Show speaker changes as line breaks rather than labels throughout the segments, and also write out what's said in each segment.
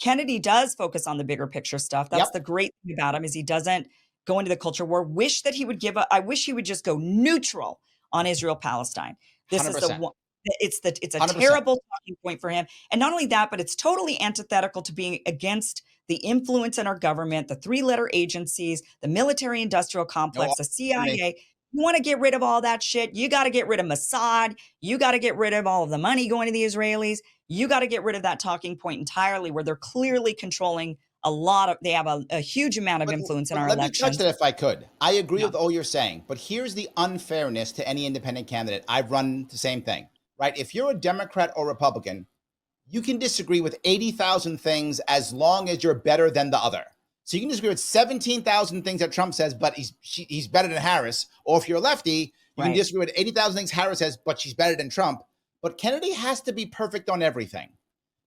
Kennedy does focus on the bigger picture stuff. That's the
Yep,
great thing about him is he doesn't go into the culture war. Wish that he would give a, I wish he would just go neutral on Israel Palestine. This is the
100%.
one. It's a
100%.
terrible talking point for him, and not only that, but it's totally antithetical to being against the influence in our government, the three-letter agencies, the military-industrial
No
complex, the
for me.
CIA. You want to get rid of all that shit? You got to get rid of Mossad. You got to get rid of all of the money going to the Israelis. You got to get rid of that talking point entirely, where they're clearly controlling they have a huge amount of
But,
influence in
but
our
let me touch
elections.
that if I could. I agree
Yeah.
with all you're saying, but here's the unfairness to any independent candidate. I've run the same thing, right? If you're a Democrat or Republican, you can disagree with 80,000 things as long as you're better than the other. So you can disagree with 17,000 things that Trump says, but he's better than Harris. Or if you're a lefty, you can
Right.
disagree with 80,000 things Harris says, but she's better than Trump. But Kennedy has to be perfect on everything.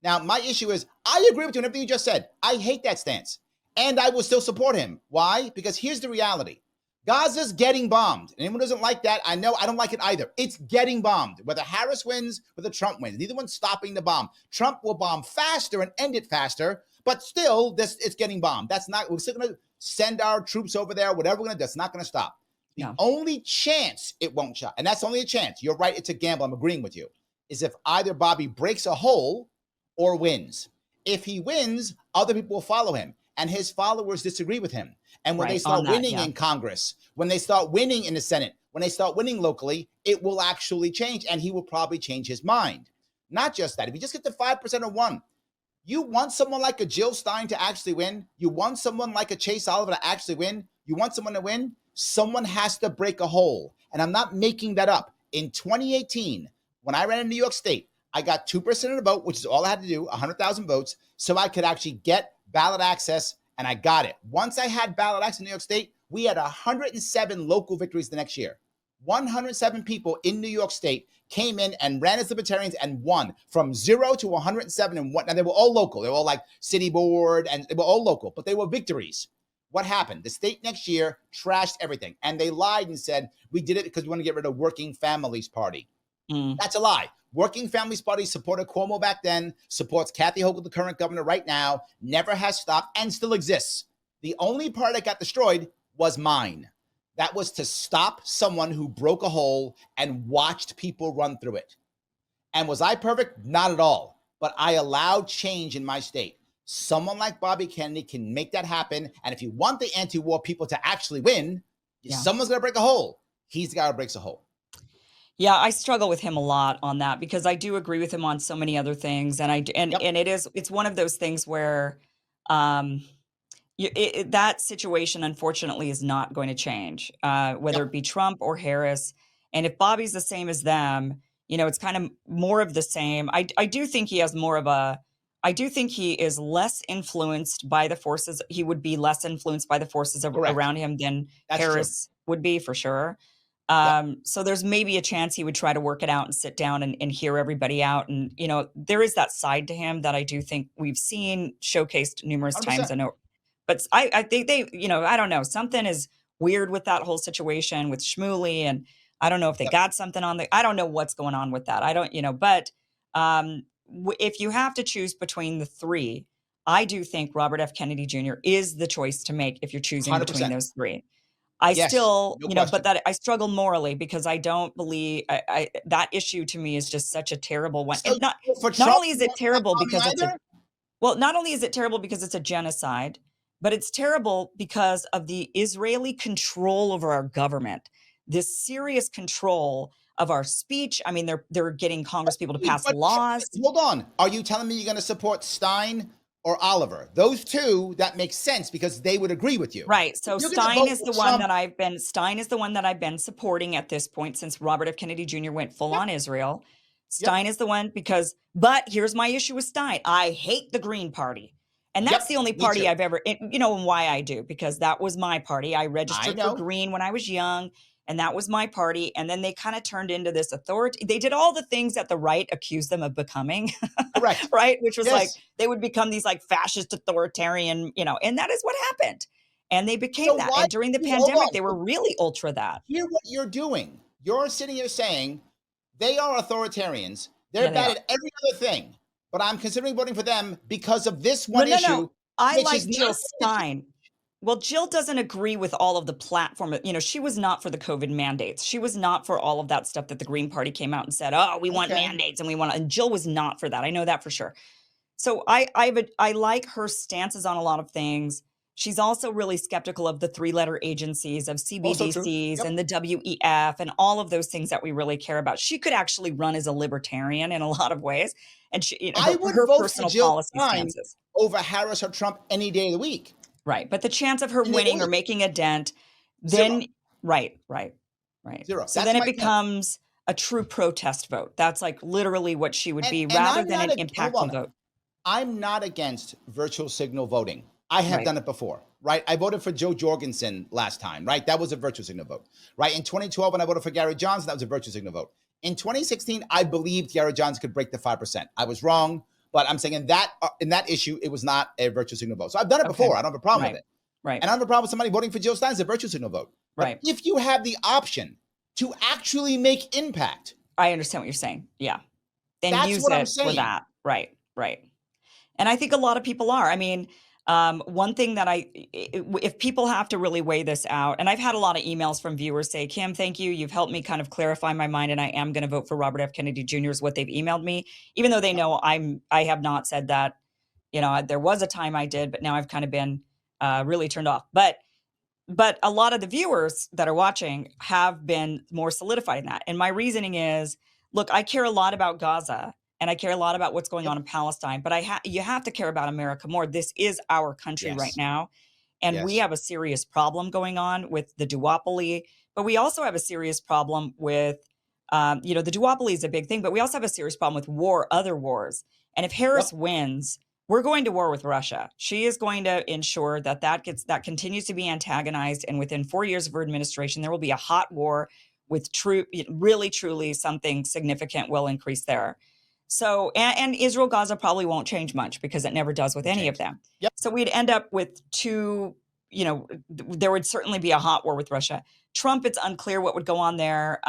Now, my issue is I agree with you on everything you just said. I hate that stance. And I will still support him. Why? Because here's the reality. Gaza's getting bombed. Anyone who doesn't like that, I know I don't like it either. It's getting bombed. Whether Harris wins, whether Trump wins, neither one's stopping the bomb. Trump will bomb faster and end it faster, but still, it's getting bombed. We're still going to send our troops over there, whatever we're going to do. That's not going to stop. The
Yeah.
only chance it won't shot, and that's only a chance. You're right. It's a gamble. I'm agreeing with you. Is if either Bobby breaks a hole or wins. If he wins, other people will follow him, and his followers disagree with him. And when they start winning in Congress, when they start winning in the Senate, when they start winning locally, it will actually change, and he will probably change his mind. Not just that. If you just get to 5% or 1, you want someone like a Jill Stein to actually win. You want someone like a Chase Oliver to actually win. You want someone to win. Someone has to break a hole. And I'm not making that up. In 2018, when I ran in New York State, I got 2% of the vote, which is all I had to do, 100,000 votes, so I could actually get ballot access, and I got it. Once I had ballot access in New York State, we had 107 local victories the next year. 107 people in New York State came in and ran as libertarians and won from 0 to 107 and what? Now they were all local. They were all like city board and they were all local, but they were victories. What happened? The state next year trashed everything, and they lied and said, we did it because we want to get rid of Working Families Party. That's a lie. Working Families Party supported Cuomo back then, supports Kathy Hochul, the current governor right now, never has stopped and still exists. The only part that got destroyed was mine. That was to stop someone who broke a hole and watched people run through it. And was I perfect? Not at all. But I allowed change in my state. Someone like Bobby Kennedy can make that happen. And if you want the anti-war people to actually win, someone's going to break a hole. He's the guy who breaks a hole.
Yeah, I struggle with him a lot on that because I do agree with him on so many other things, and it's one of those things where that situation unfortunately is not going to change, whether it be Trump or Harris. And if Bobby's the same as them, it's kind of more of the same. I do think he has more of a. I do think he is less influenced by the forces. He would be less influenced by the forces around him than Harris would be, for sure. So there's maybe a chance he would try to work it out and sit down and hear everybody out. And, there is that side to him that I do think we've seen showcased numerous
100%.
times. I know, but I think they, I don't know, something is weird with that whole situation with Shmuley. And I don't know if they got something I don't know what's going on with that. I don't, but if you have to choose between the three, I do think Robert F. Kennedy Jr. is the choice to make if you're choosing
100%.
between those three. I still,
no
but that I struggle morally because I don't believe that issue to me is just such a terrible one.
So
And not only is it terrible because not only is it terrible because it's a genocide, but it's terrible because of the Israeli control over our government, this serious control of our speech. I mean, they're getting Congress people to pass laws.
Hold on. Are you telling me you're going to support Stein or Oliver? Those two, that makes sense because they would agree with you.
Right. So Stein is the one that I've been supporting at this point since Robert F. Kennedy Jr. went full on Israel. Stein is the one but here's my issue with Stein. I hate the Green Party. And that's the only party I've ever, and why I do, because that was my party. I registered for Green when I was young, and that was my party. And then they kind of turned into this authority. They did all the things that the right accused them of becoming.
Correct.
Right. Which was like, they would become these like fascist authoritarian, and that is what happened. And they became that. And during the pandemic, they were really ultra that.
Hear what you're doing. You're sitting here saying they are authoritarians. They're bad at every other thing. but I'm considering voting for them because of this
No,
one
no, no.
issue,
I
which is
like
not
Jill
going to
Stein. Well, Jill doesn't agree with all of the platform. You know, she was not for the COVID mandates. She was not for all of that stuff that the Green Party came out and said, "Oh, we want
okay.
mandates and we want." And Jill was not for that. I know that for sure. So I like her stances on a lot of things. She's also really skeptical of the three-letter agencies of
Also true.
CBDCs
Yep.
and the WEF and all of those things that we really care about. She could actually run as a libertarian in a lot of ways, and she, you know,
I would
her
vote for
personal
Jill
policy
Stein
stances.
over Harris or Trump any day of the week.
Right, but the chance of her
Any day of the
winning or
week.
making a dent,
Zero.
then right, right, right.
Zero.
So
That's
then it
my chance.
becomes a true protest vote. That's like literally what she would be
And
rather
I'm
than
not
an
a hold
impactful
on.
vote.
I'm not against virtual signal voting. I have
Right.
done it before, right? I voted for Joe Jorgensen last time, right? That was a virtual signal vote, right? In 2012, when I voted for Gary Johnson, that was a virtual signal vote. In 2016, I believed Gary Johnson could break the 5%. I was wrong, but I'm saying in that issue, it was not a virtual signal vote. So I've done it
Okay.
before. I don't have a problem
Right.
with it.
Right.
And I don't have a problem with somebody voting for Jill Stein as a virtual signal vote. But
Right.
if you have the option to actually make impact,
I understand what you're saying. Yeah. And
that's
use
what I'm
it for
saying.
that. Right. Right. And I think a lot of people are. I mean, one thing that if people have to really weigh this out, and I've had a lot of emails from viewers say, Kim, thank you. You've helped me kind of clarify my mind, and I am going to vote for Robert F. Kennedy Jr. is what they've emailed me, even though they know I have not said that. You know, there was a time I did, but now I've kind of been really turned off. But a lot of the viewers that are watching have been more solidified in that. And my reasoning is, look, I care a lot about Gaza and I care a lot about what's going
Yep.
on in Palestine, but you have to care about America more. This is our country right
Yes.
now. And we
Yes.
have a serious problem going on with the duopoly, but we also have a serious problem with, you know, the duopoly is a big thing, but we also have a serious problem with war, other wars. And if Harris
Yep.
wins, we're going to war with Russia. She is going to ensure that continues to be antagonized, and within 4 years of her administration, there will be a hot war with really truly something significant will increase there. So, and Israel Gaza probably won't change much because it never does with
Won't
any of
change.
them.
Yep.
So we'd end up with two. You know, there would certainly be a hot war with Russia. Trump, it's unclear what would go on there.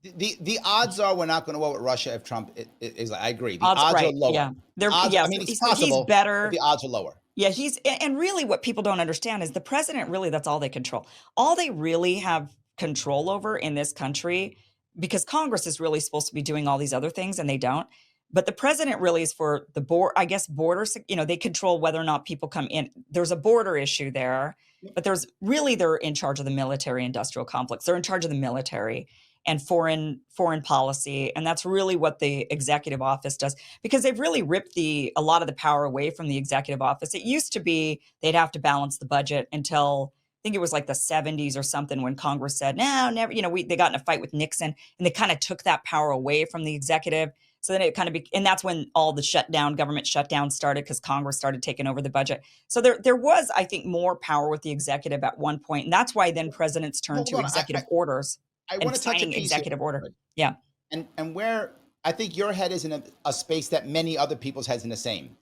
The odds are we're not going to war with Russia if Trump is. I agree. The
Odds,
odds are
right?
lower.
Yeah, there.
Odds.
Yeah,
I mean, it's
so he's
possible, but
better.
the odds are lower.
Yeah, and really what people don't understand is the president really, that's all they control. All they really have control over in this country, because Congress is really supposed to be doing all these other things and they don't. But the president really is for the board, I guess, you know, they control whether or not people come in. There's a border issue there, but they're in charge of the military industrial complex. They're in charge of the military and foreign policy. And that's really what the executive office does, because they've really ripped a lot of the power away from the executive office. It used to be they'd have to balance the budget until I think it was like the 70s or something, when Congress said, no, never, you know, they got in a fight with Nixon and they kind of took that power away from the executive. So then it kind of and that's when all the government shutdown started, because Congress started taking over the budget. So there was, I think, more power with the executive at one point. And that's why then presidents turned
Hold
to
on.
executive orders
I
and
want to touch a
signing
piece here,
executive order. Yeah.
and where I think your head is in a space that many other people's heads in the same.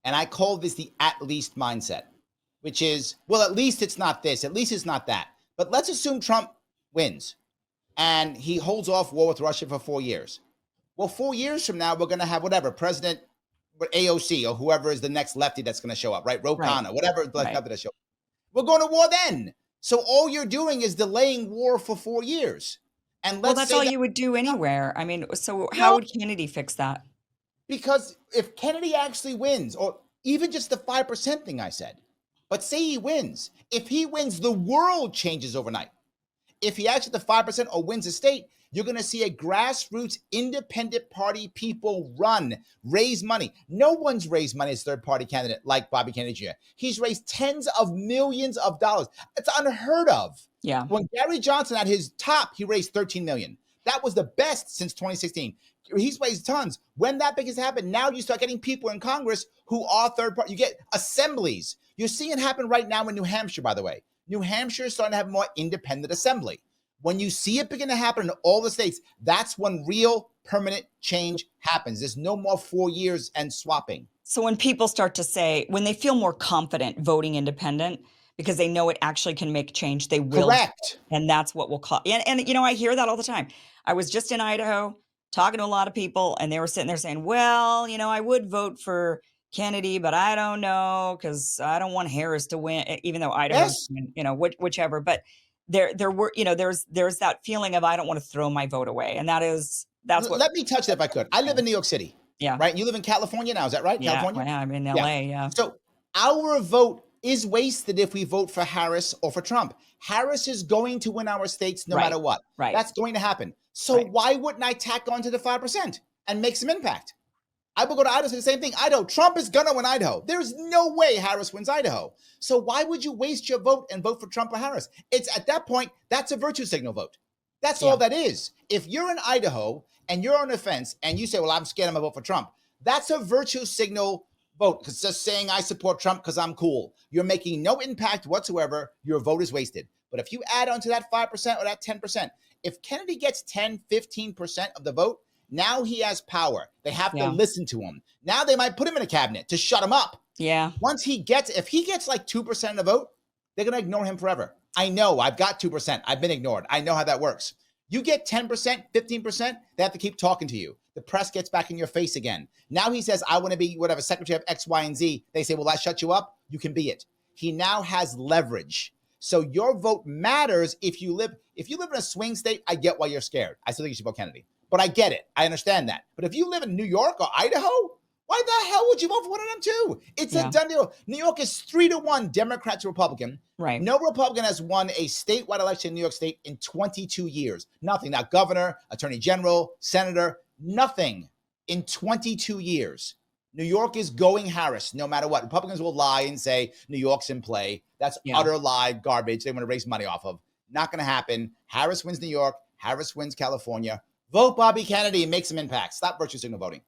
And I call this the at least mindset, which is, well, at least it's not this, at least it's not that. But let's assume Trump wins and he holds off war with Russia for 4 years. Well, 4 years from now, we're going to have whatever President AOC or whoever is the next lefty that's going to show up, right? Ro
Right.
Khanna, whatever the
Right.
lefty that show up. We're going to war then. So all you're doing is delaying war for 4 years. And
Well,
let's
that's
say
all
that
you would do anywhere. I mean, so how
no,
would Kennedy fix that?
because if Kennedy actually wins, or even just the 5% thing I said, but say he wins, if he wins, the world changes overnight. If he actually the 5% or wins the state, you're going to see a grassroots independent party people run, raise money. No one's raised money as third party candidate like Bobby Kennedy Jr. He's raised tens of millions of dollars. It's unheard of.
Yeah.
When Gary Johnson at his top, he raised 13 million. That was the best since 2016. He's raised tons. When that big has happened, now you start getting people in Congress who are third party. You get assemblies. You're seeing it happen right now in New Hampshire, by the way. New Hampshire is starting to have more independent assembly. When you see it begin to happen in all the states, that's when real permanent change happens. There's no more 4 years and swapping.
So when people start to say, when they feel more confident voting independent because they know it actually can make change, they will.
Correct.
And that's what will cause. And you know, I hear that all the time. I was just in Idaho. talking to a lot of people, and they were sitting there saying, "Well, I would vote for Kennedy, but I don't know because I don't want Harris to win, even though Idaho's,
Yes.
whichever." But there were, there's that feeling of I don't want to throw my vote away, and that's what.
Let me touch that if I could. I live in New York City,
Yeah,
right? You live in California now, is that right?
yeah,
California?
well, yeah, I'm in
Yeah.
LA. Yeah,
So our vote is wasted if we vote for Harris or for Trump. Harris is going to win our states no
right,
matter what.
right,
That's going to happen. So
right.
why wouldn't I tack on to the 5% and make some impact? I will go to Idaho, say the same thing. Idaho, Trump is going to win Idaho. There's no way Harris wins Idaho. So why would you waste your vote and vote for Trump or Harris? It's at that point, that's a virtue signal vote. That's
Yeah,
all that is. If you're in Idaho and you're on the fence and you say, well, I'm scared I'm going to vote for Trump, that's a virtue signal vote. Because just saying I support Trump because I'm cool. You're making no impact whatsoever. Your vote is wasted. But if you add on to that 5% or that 10%, if Kennedy gets 10, 15% of the vote, now he has power. They have to
yeah,
listen to him. Now they might put him in a cabinet to shut him up.
yeah,
If he gets like 2% of the vote, they're going to ignore him forever. I know I've got 2%. I've been ignored. I know how that works. You get 10%, 15%, they have to keep talking to you. The press gets back in your face again. Now he says, I want to be whatever, secretary of X, Y, and Z. They say, well, that shut you up. You can be it. He now has leverage. So your vote matters if you live in a swing state. I get why you're scared. I still think you should vote Kennedy. But I get it. I understand that. But if you live in New York or Idaho, why the hell would you vote for one of them too? It's a
yeah,
done deal. New York is 3-1 Democrat to Republican.
right.
No Republican has won a statewide election in New York State in 22 years. Nothing. Not governor, attorney general, senator, nothing in 22 years. New York is going Harris no matter what. Republicans will lie and say New York's in play. That's
Yeah.
utter lie, garbage. They want to raise money off of. Not going to happen. Harris wins New York. Harris wins California. Vote Bobby Kennedy and make some impact. Stop virtue signal voting.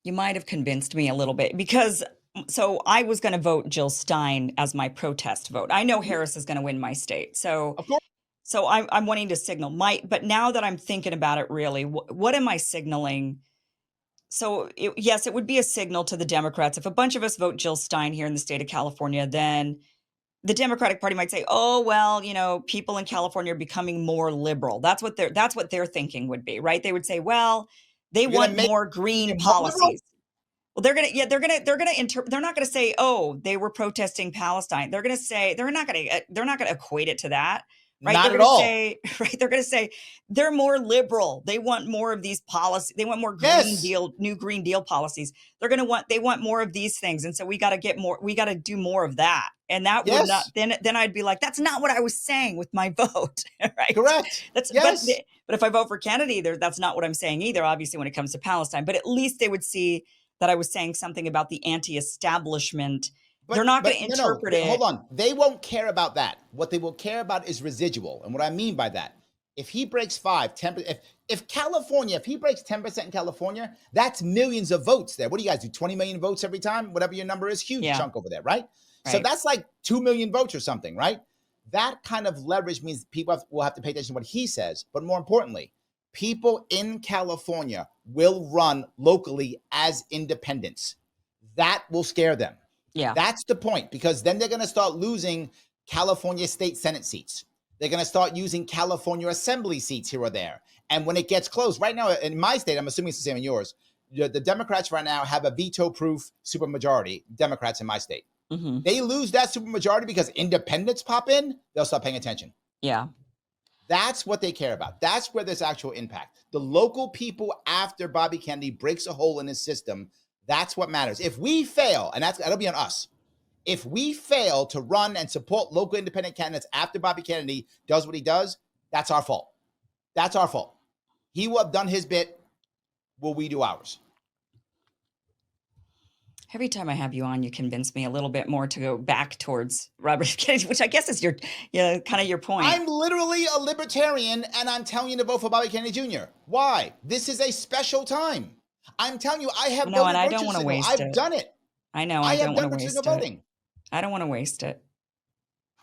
You might have convinced me a little bit because so I was going to vote Jill Stein as my protest vote. I know Harris is going to win my state. So
Of course.
so I'm wanting to signal but now that I'm thinking about it really, what am I signaling? So yes, it would be a signal to the Democrats. If a bunch of us vote Jill Stein here in the state of California, then the Democratic Party might say, "Oh, well, people in California are becoming more liberal." That's what their thinking would be, right? They would say, "Well, they
You're going to
want
make
more green
it more liberal?
policies." Well, they're not gonna say, "Oh, they were protesting Palestine." They're gonna say they're not gonna equate it to that, right? They're
Not at
gonna
all.
say, right? They're gonna say they're more liberal. They want more of these policies. They want more
Yes.
new Green Deal policies. They want more of these things, and so we got to get more. We got to do more of that, and that would not.
Yes.
Then I'd be like, that's not what I was saying with my vote, right?
Correct.
That's
Yes.
but if I vote for Kennedy, that's not what I'm saying either. Obviously, when it comes to Palestine, but at least they would see that I was saying something about the anti-establishment. They're not going to
No.
interpret it.
Hold on. They won't care about that. What they will care about is residual. And what I mean by that, if he breaks 10%, if California, if he breaks 10% in California, that's millions of votes there. What do you guys do? 20 million votes every time? Whatever your number is, huge
Yeah.
chunk over there, right? So
Right.
that's like 2 million votes or something, right? That kind of leverage means people will have to pay attention to what he says. But more importantly, people in California will run locally as independents. That will scare them.
Yeah.
That's the point, because then they're going to start losing California state Senate seats. They're going to start using California assembly seats here or there. And when it gets close, right now in my state, I'm assuming it's the same in yours, the Democrats right now have a veto-proof supermajority, Democrats in my state.
Mm-hmm.
They lose that supermajority because independents pop in, they'll start paying attention.
Yeah.
That's what they care about. That's where there's actual impact. The local people, after Bobby Kennedy breaks a hole in his system, that's what matters. If we fail, and that'll be on us, if we fail to run and support local independent candidates after Bobby Kennedy does what he does, that's our fault. That's our fault. He will have done his bit. Will we do ours?
Every time I have you on, you convince me a little bit more to go back towards Robert F. Kennedy, which I guess is kind of your point.
I'm literally a libertarian, and I'm telling you to vote for Bobby Kennedy Jr. Why? This is a special time. I'm telling you, I have
No, and
voted
I
virtue
don't want to
signal.
waste
I've
it.
done it.
I know.
I
I
have
don't
done
want to
virtue
waste
signal
it.
voting.
I don't want to waste it.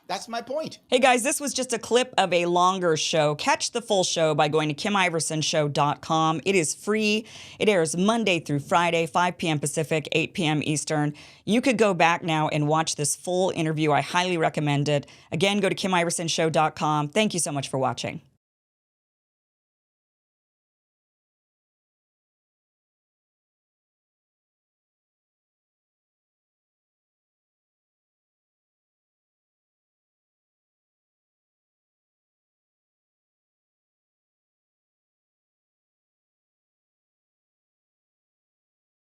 That's my point.
Hey guys, this was just a clip of a longer show. Catch the full show by going to KimIversonShow.com. It is free. It airs Monday through Friday, 5 p.m. Pacific, 8 p.m. Eastern. You could go back now and watch this full interview. I highly recommend it. Again, go to KimIversonShow.com. Thank you so much for watching.